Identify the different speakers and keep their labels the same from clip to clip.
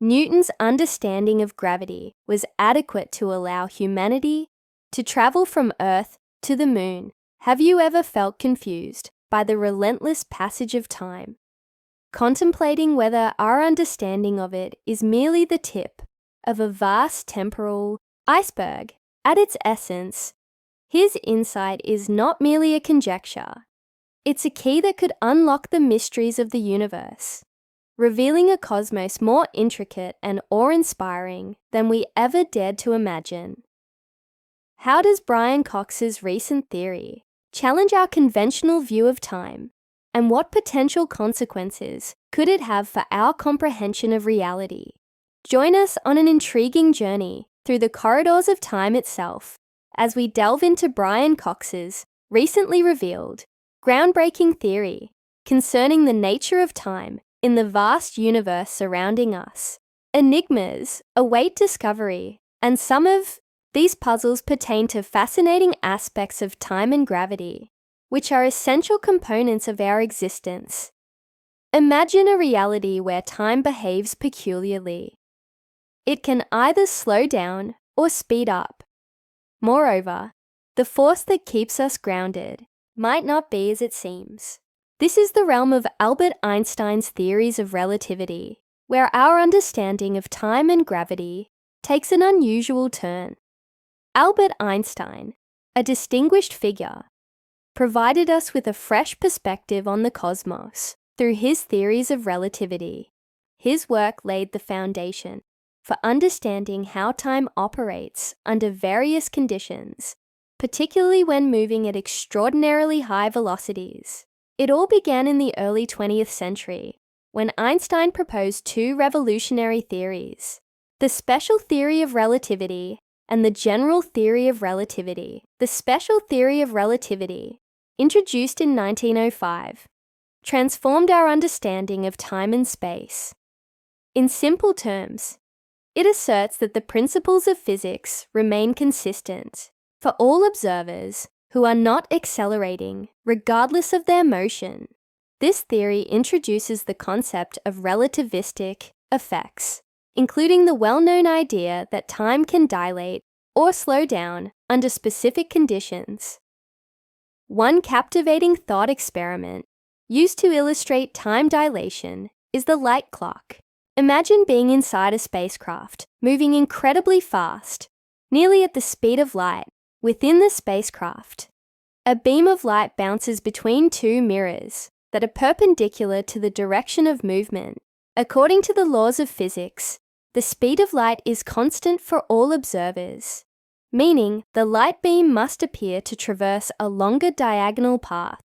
Speaker 1: Newton's understanding of gravity was adequate to allow humanity to travel from Earth to the moon. Have you ever felt confused by the relentless passage of time, contemplating whether our understanding of it is merely the tip of a vast temporal iceberg? At its essence, his insight is not merely a conjecture. It's a key that could unlock the mysteries of the universe, revealing a cosmos more intricate and awe-inspiring than we ever dared to imagine. How does Brian Cox's recent theory challenge our conventional view of time, and what potential consequences could it have for our comprehension of reality? Join us on an intriguing journey through the corridors of time itself as we delve into Brian Cox's recently revealed, groundbreaking theory concerning the nature of time in the vast universe surrounding us. Enigmas await discovery, and some of these puzzles pertain to fascinating aspects of time and gravity, which are essential components of our existence. Imagine a reality where time behaves peculiarly. It can either slow down or speed up. Moreover, the force that keeps us grounded might not be as it seems. This is the realm of Albert Einstein's theories of relativity, where our understanding of time and gravity takes an unusual turn. Albert Einstein, a distinguished figure, provided us with a fresh perspective on the cosmos through his theories of relativity. His work laid the foundation for understanding how time operates under various conditions, particularly when moving at extraordinarily high velocities. It all began in the early 20th century, when Einstein proposed two revolutionary theories: the special theory of relativity and the general theory of relativity. The special theory of relativity, introduced in 1905, transformed our understanding of time and space. In simple terms, it asserts that the principles of physics remain consistent for all observers who are not accelerating regardless of their motion. This theory introduces the concept of relativistic effects, including the well-known idea that time can dilate or slow down under specific conditions. One captivating thought experiment used to illustrate time dilation is the light clock. Imagine being inside a spacecraft, moving incredibly fast, nearly at the speed of light. Within the spacecraft, a beam of light bounces between two mirrors that are perpendicular to the direction of movement. According to the laws of physics, the speed of light is constant for all observers, meaning the light beam must appear to traverse a longer diagonal path.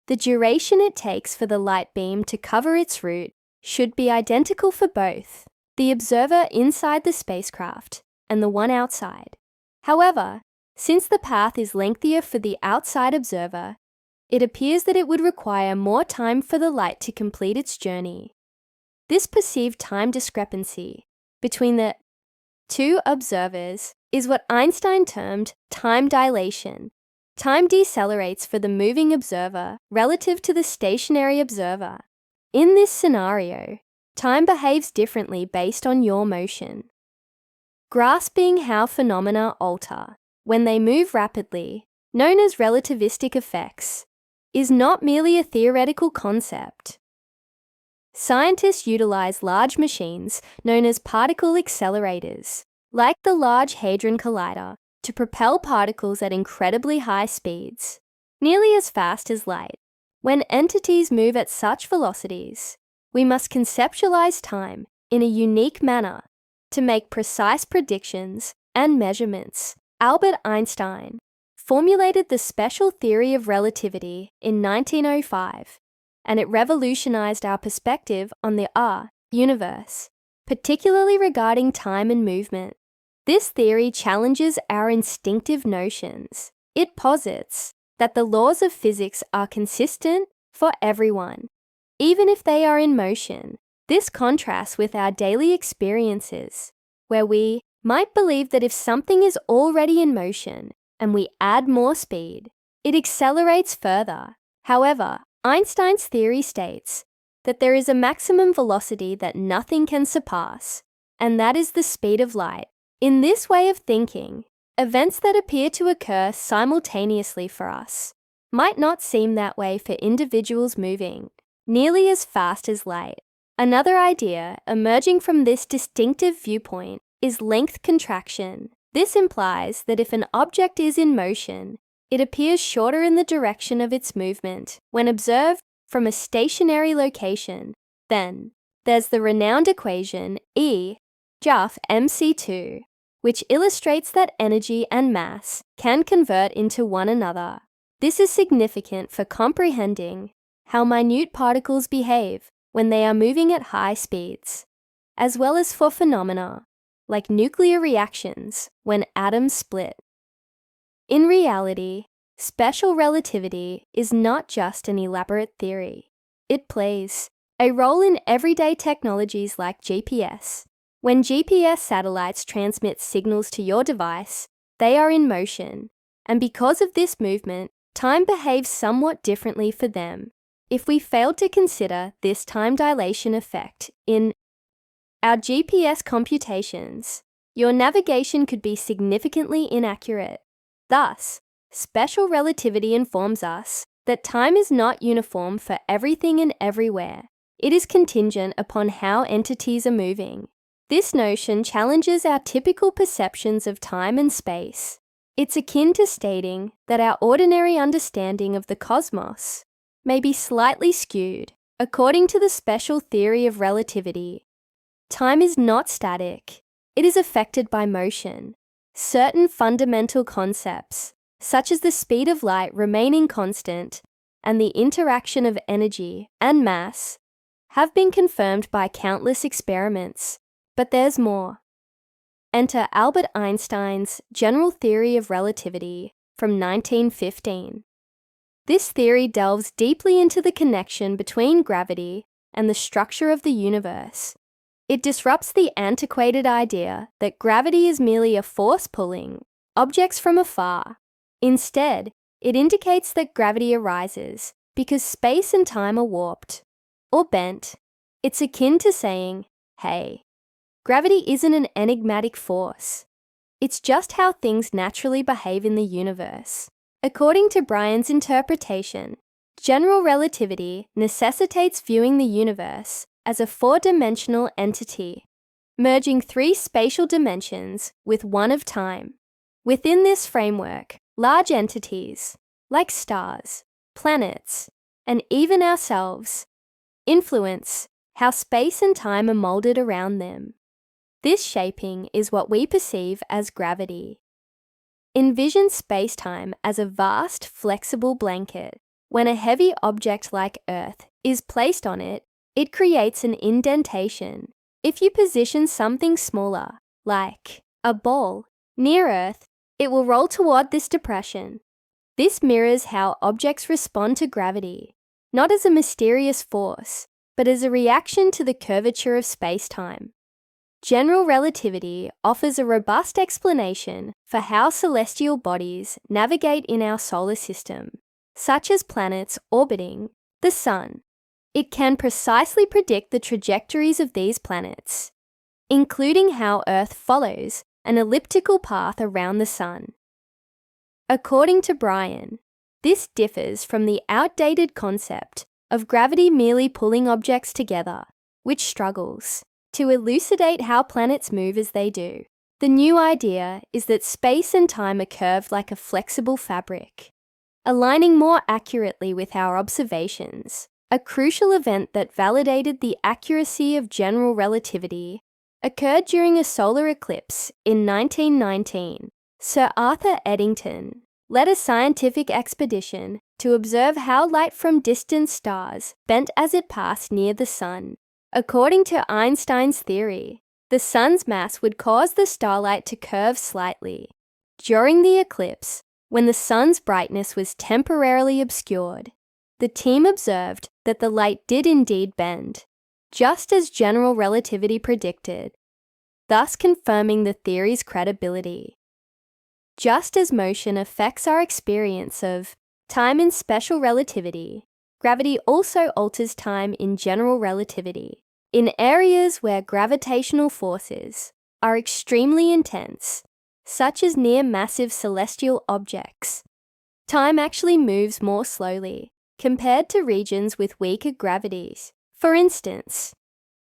Speaker 1: The duration it takes for the light beam to cover its route should be identical for both the observer inside the spacecraft and the one outside. However, since the path is lengthier for the outside observer, it appears that it would require more time for the light to complete its journey. This perceived time discrepancy between the two observers is what Einstein termed time dilation. Time decelerates for the moving observer relative to the stationary observer. In this scenario, time behaves differently based on your motion. Grasping how phenomena alter when they move rapidly, known as relativistic effects, is not merely a theoretical concept. Scientists utilize large machines known as particle accelerators, like the Large Hadron Collider, to propel particles at incredibly high speeds, nearly as fast as light. When entities move at such velocities, we must conceptualize time in a unique manner to make precise predictions and measurements. Albert Einstein formulated the special theory of relativity in 1905, and it revolutionized our perspective on the universe, particularly regarding time and movement. This theory challenges our instinctive notions. It posits that the laws of physics are consistent for everyone, even if they are in motion. This contrasts with our daily experiences, where we might believe that if something is already in motion and we add more speed, it accelerates further. However, Einstein's theory states that there is a maximum velocity that nothing can surpass, and that is the speed of light. In this way of thinking, events that appear to occur simultaneously for us might not seem that way for individuals moving nearly as fast as light. Another idea emerging from this distinctive viewpoint is length contraction. This implies that if an object is in motion, it appears shorter in the direction of its movement when observed from a stationary location. Then, there's the renowned equation E=Juff mc2, which illustrates that energy and mass can convert into one another. This is significant for comprehending how minute particles behave when they are moving at high speeds, as well as for phenomena like nuclear reactions when atoms split. In reality, special relativity is not just an elaborate theory. It plays a role in everyday technologies like GPS. When GPS satellites transmit signals to your device, they are in motion, and because of this movement, time behaves somewhat differently for them. If we failed to consider this time dilation effect in our GPS computations, your navigation could be significantly inaccurate. Thus, special relativity informs us that time is not uniform for everything and everywhere. It is contingent upon how entities are moving. This notion challenges our typical perceptions of time and space. It's akin to stating that our ordinary understanding of the cosmos may be slightly skewed. According to the special theory of relativity, time is not static. It is affected by motion. Certain fundamental concepts, such as the speed of light remaining constant and the interaction of energy and mass, have been confirmed by countless experiments. But there's more. Enter Albert Einstein's general theory of relativity from 1915. This theory delves deeply into the connection between gravity and the structure of the universe. It disrupts the antiquated idea that gravity is merely a force pulling objects from afar. Instead, it indicates that gravity arises because space and time are warped or bent. It's akin to saying, hey, gravity isn't an enigmatic force. It's just how things naturally behave in the universe. According to Brian's interpretation, general relativity necessitates viewing the universe as a four-dimensional entity, merging three spatial dimensions with one of time. Within this framework, large entities, like stars, planets, and even ourselves, influence how space and time are molded around them. This shaping is what we perceive as gravity. Envision space-time as a vast, flexible blanket. When a heavy object like Earth is placed on it, it creates an indentation. If you position something smaller, like a ball, near Earth, it will roll toward this depression. This mirrors how objects respond to gravity, not as a mysterious force, but as a reaction to the curvature of space-time. General relativity offers a robust explanation for how celestial bodies navigate in our solar system, such as planets orbiting the Sun. It can precisely predict the trajectories of these planets, including how Earth follows an elliptical path around the Sun. According to Brian, this differs from the outdated concept of gravity merely pulling objects together, which struggles to elucidate how planets move as they do. The new idea is that space and time are curved like a flexible fabric, aligning more accurately with our observations. A crucial event that validated the accuracy of general relativity occurred during a solar eclipse in 1919. Sir Arthur Eddington led a scientific expedition to observe how light from distant stars bent as it passed near the Sun. According to Einstein's theory, the Sun's mass would cause the starlight to curve slightly. During the eclipse, when the Sun's brightness was temporarily obscured, the team observed that the light did indeed bend, just as general relativity predicted, thus confirming the theory's credibility. Just as motion affects our experience of time in special relativity, gravity also alters time in general relativity. In areas where gravitational forces are extremely intense, such as near massive celestial objects, time actually moves more slowly compared to regions with weaker gravities. For instance,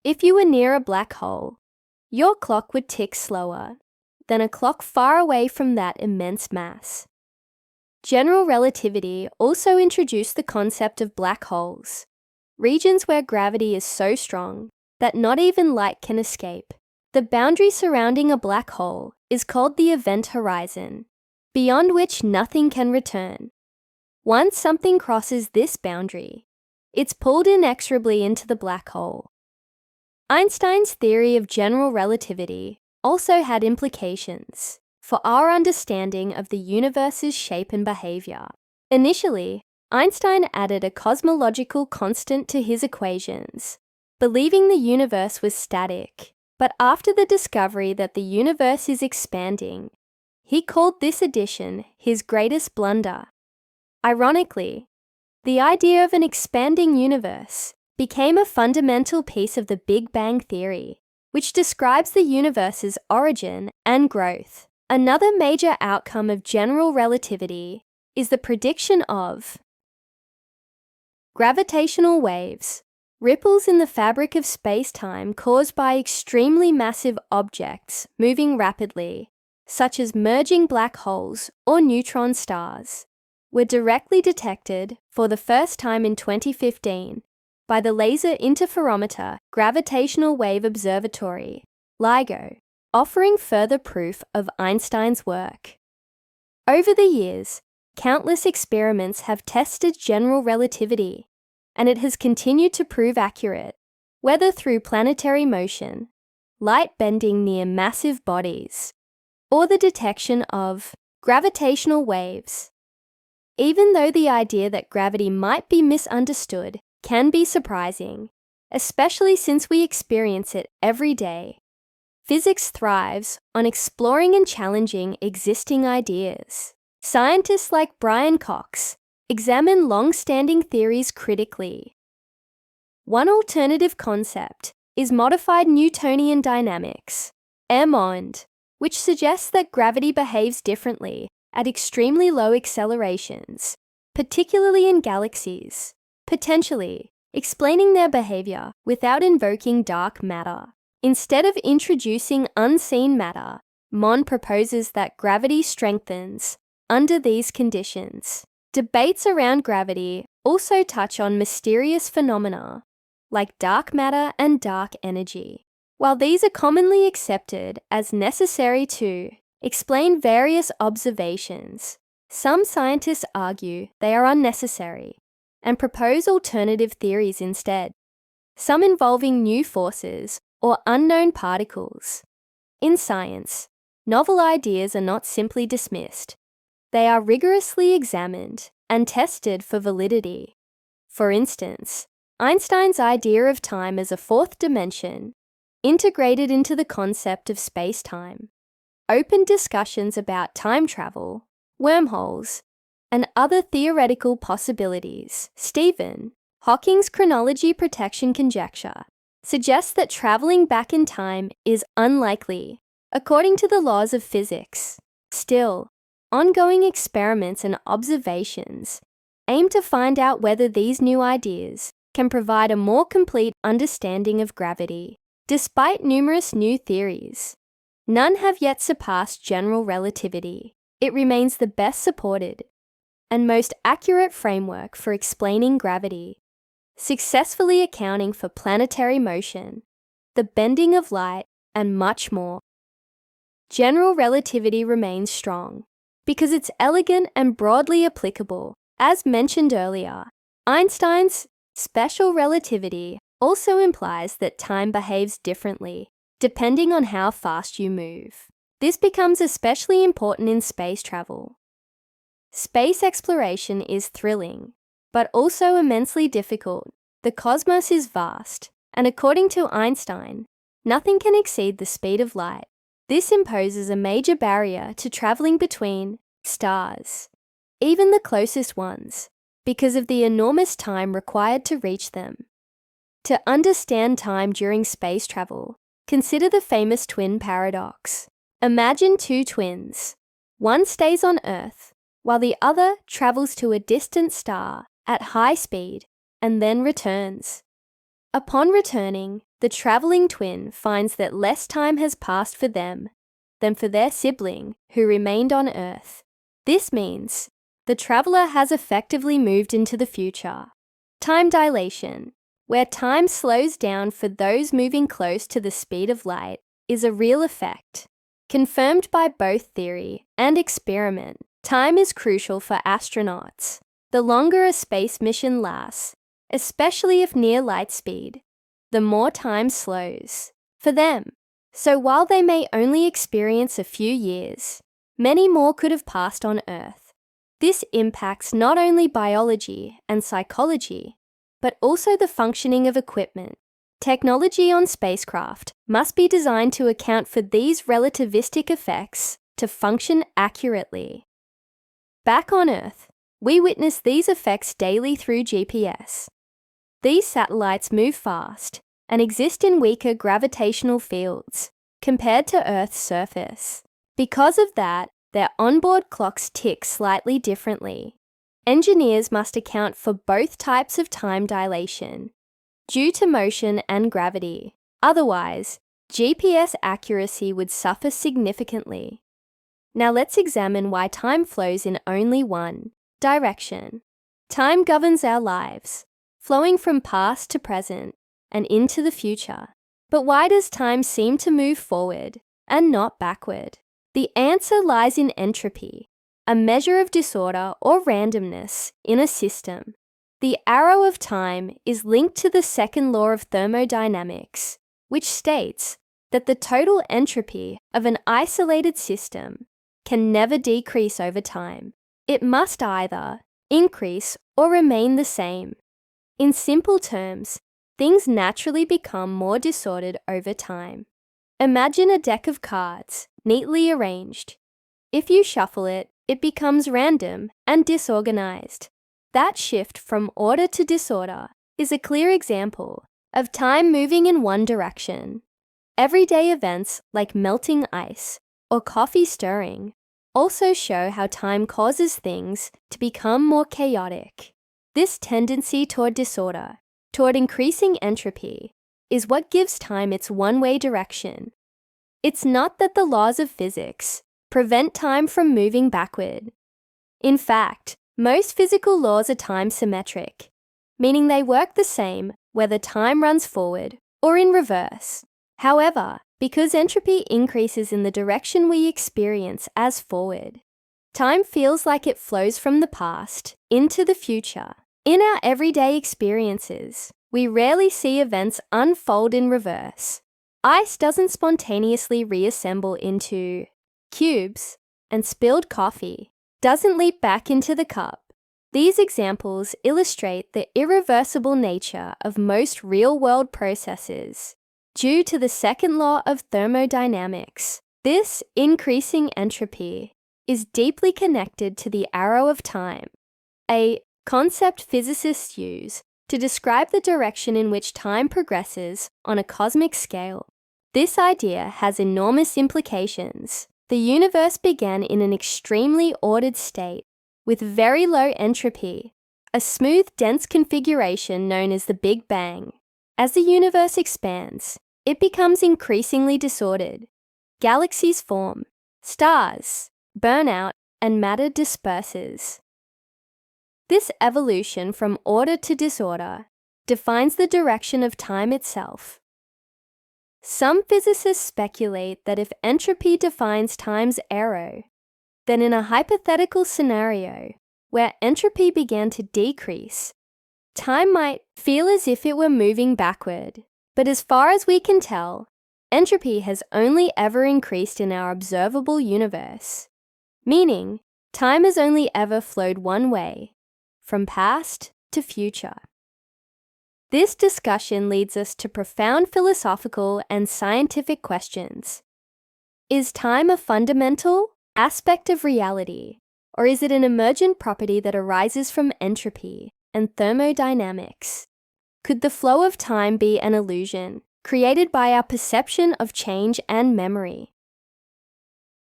Speaker 1: if you were near a black hole, your clock would tick slower than a clock far away from that immense mass. General relativity also introduced the concept of black holes, regions where gravity is so strong that not even light can escape. The boundary surrounding a black hole is called the event horizon, beyond which nothing can return. Once something crosses this boundary, it's pulled inexorably into the black hole. Einstein's theory of general relativity also had implications for our understanding of the universe's shape and behavior. Initially, Einstein added a cosmological constant to his equations, believing the universe was static. But after the discovery that the universe is expanding, he called this addition his greatest blunder. Ironically, the idea of an expanding universe became a fundamental piece of the Big Bang theory, which describes the universe's origin and growth. Another major outcome of general relativity is the prediction of gravitational waves, ripples in the fabric of space-time caused by extremely massive objects moving rapidly, such as merging black holes or neutron stars, were directly detected for the first time in 2015 by the Laser Interferometer Gravitational Wave Observatory, LIGO, offering further proof of Einstein's work. Over the years, countless experiments have tested general relativity, and it has continued to prove accurate, whether through planetary motion, light bending near massive bodies, or the detection of gravitational waves. Even though the idea that gravity might be misunderstood can be surprising, especially since we experience it every day, physics thrives on exploring and challenging existing ideas. Scientists like Brian Cox examine long-standing theories critically. One alternative concept is modified Newtonian dynamics, MOND, which suggests that gravity behaves differently at extremely low accelerations, particularly in galaxies, potentially explaining their behavior without invoking dark matter. Instead of introducing unseen matter, MOND proposes that gravity strengthens under these conditions. Debates around gravity also touch on mysterious phenomena like dark matter and dark energy. While these are commonly accepted as necessary to explain various observations, some scientists argue they are unnecessary and propose alternative theories instead, some involving new forces or unknown particles. In science, novel ideas are not simply dismissed. They are rigorously examined and tested for validity. For instance, Einstein's idea of time as a fourth dimension, integrated into the concept of space-time, opened discussions about time travel, wormholes, and other theoretical possibilities. Stephen Hawking's chronology protection conjecture suggests that traveling back in time is unlikely, according to the laws of physics. Still, ongoing experiments and observations aim to find out whether these new ideas can provide a more complete understanding of gravity. Despite numerous new theories, none have yet surpassed general relativity. It remains the best supported and most accurate framework for explaining gravity, successfully accounting for planetary motion, the bending of light, and much more. General relativity remains strong because it's elegant and broadly applicable. As mentioned earlier, Einstein's special relativity also implies that time behaves differently depending on how fast you move. This becomes especially important in space travel. Space exploration is thrilling, but also immensely difficult. The cosmos is vast, and according to Einstein, nothing can exceed the speed of light. This imposes a major barrier to traveling between stars, even the closest ones. because of the enormous time required to reach them. To understand time during space travel, consider the famous twin paradox. Imagine two twins. One stays on Earth, while the other travels to a distant star at high speed and then returns. Upon returning, the traveling twin finds that less time has passed for them than for their sibling who remained on Earth. This means the traveler has effectively moved into the future. Time dilation, where time slows down for those moving close to the speed of light, is a real effect. Confirmed by both theory and experiment, time is crucial for astronauts. The longer a space mission lasts, especially if near light speed, the more time slows for them. So while they may only experience a few years, many more could have passed on Earth. This impacts not only biology and psychology, but also the functioning of equipment. Technology on spacecraft must be designed to account for these relativistic effects to function accurately. Back on Earth, we witness these effects daily through GPS. These satellites move fast and exist in weaker gravitational fields compared to Earth's surface. Because of that, their onboard clocks tick slightly differently. Engineers must account for both types of time dilation due to motion and gravity. Otherwise, GPS accuracy would suffer significantly. Now let's examine why time flows in only one direction. Time governs our lives, flowing from past to present and into the future. But why does time seem to move forward and not backward? The answer lies in entropy, a measure of disorder or randomness in a system. The arrow of time is linked to the second law of thermodynamics, which states that the total entropy of an isolated system can never decrease over time. It must either increase or remain the same. In simple terms, things naturally become more disordered over time. Imagine a deck of cards, neatly arranged. If you shuffle it, it becomes random and disorganized. That shift from order to disorder is a clear example of time moving in one direction. Everyday events like melting ice or coffee stirring also show how time causes things to become more chaotic. This tendency toward disorder, toward increasing entropy, is what gives time its one-way direction. It's not that the laws of physics prevent time from moving backward. In fact, most physical laws are time symmetric, meaning they work the same whether time runs forward or in reverse. However, because entropy increases in the direction we experience as forward, time feels like it flows from the past into the future. In our everyday experiences, we rarely see events unfold in reverse. Ice doesn't spontaneously reassemble into cubes, and spilled coffee doesn't leap back into the cup. These examples illustrate the irreversible nature of most real-world processes due to the second law of thermodynamics. This increasing entropy is deeply connected to the arrow of time, a concept physicists use to describe the direction in which time progresses on a cosmic scale. This idea has enormous implications. The universe began in an extremely ordered state, with very low entropy, a smooth, dense configuration known as the Big Bang. As the universe expands, it becomes increasingly disordered. Galaxies form, stars burn out, and matter disperses. This evolution from order to disorder defines the direction of time itself. Some physicists speculate that if entropy defines time's arrow, then in a hypothetical scenario where entropy began to decrease, time might feel as if it were moving backward. But as far as we can tell, entropy has only ever increased in our observable universe, meaning time has only ever flowed one way, from past to future. This discussion leads us to profound philosophical and scientific questions. Is time a fundamental aspect of reality, Or is it an emergent property that arises from entropy and thermodynamics? Could the flow of time be an illusion created by our perception of change and memory?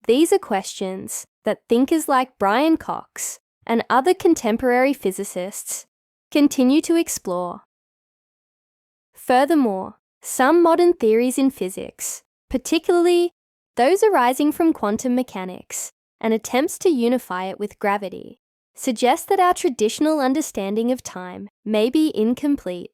Speaker 1: These are questions that thinkers like Brian Cox and other contemporary physicists continue to explore. Furthermore, some modern theories in physics, particularly those arising from quantum mechanics and attempts to unify it with gravity, suggest that our traditional understanding of time may be incomplete.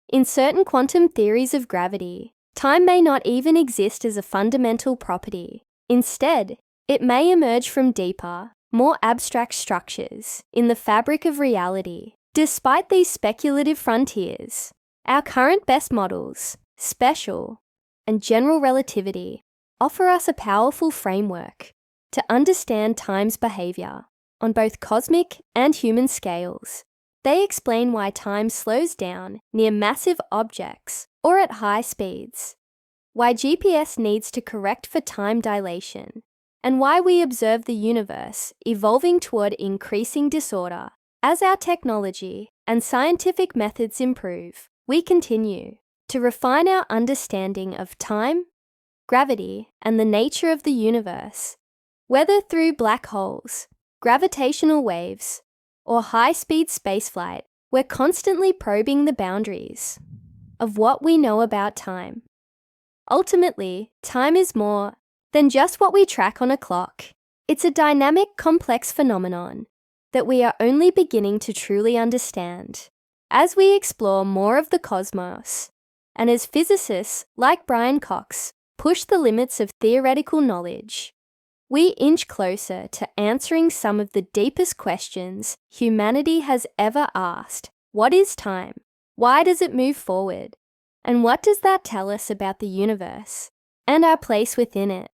Speaker 1: In certain quantum theories of gravity, time may not even exist as a fundamental property. Instead, it may emerge from deeper, more abstract structures in the fabric of reality. Despite these speculative frontiers, our current best models, special and general relativity, offer us a powerful framework to understand time's behavior on both cosmic and human scales. They explain why time slows down near massive objects or at high speeds, why GPS needs to correct for time dilation, and why we observe the universe evolving toward increasing disorder. As our technology and scientific methods improve, we continue to refine our understanding of time, gravity, and the nature of the universe. Whether through black holes, gravitational waves, or high-speed spaceflight, we're constantly probing the boundaries of what we know about time. Ultimately, time is more than just what we track on a clock. It's a dynamic, complex phenomenon that we are only beginning to truly understand. As we explore more of the cosmos, and as physicists like Brian Cox push the limits of theoretical knowledge, we inch closer to answering some of the deepest questions humanity has ever asked. What is time? Why does it move forward? And what does that tell us about the universe and our place within it?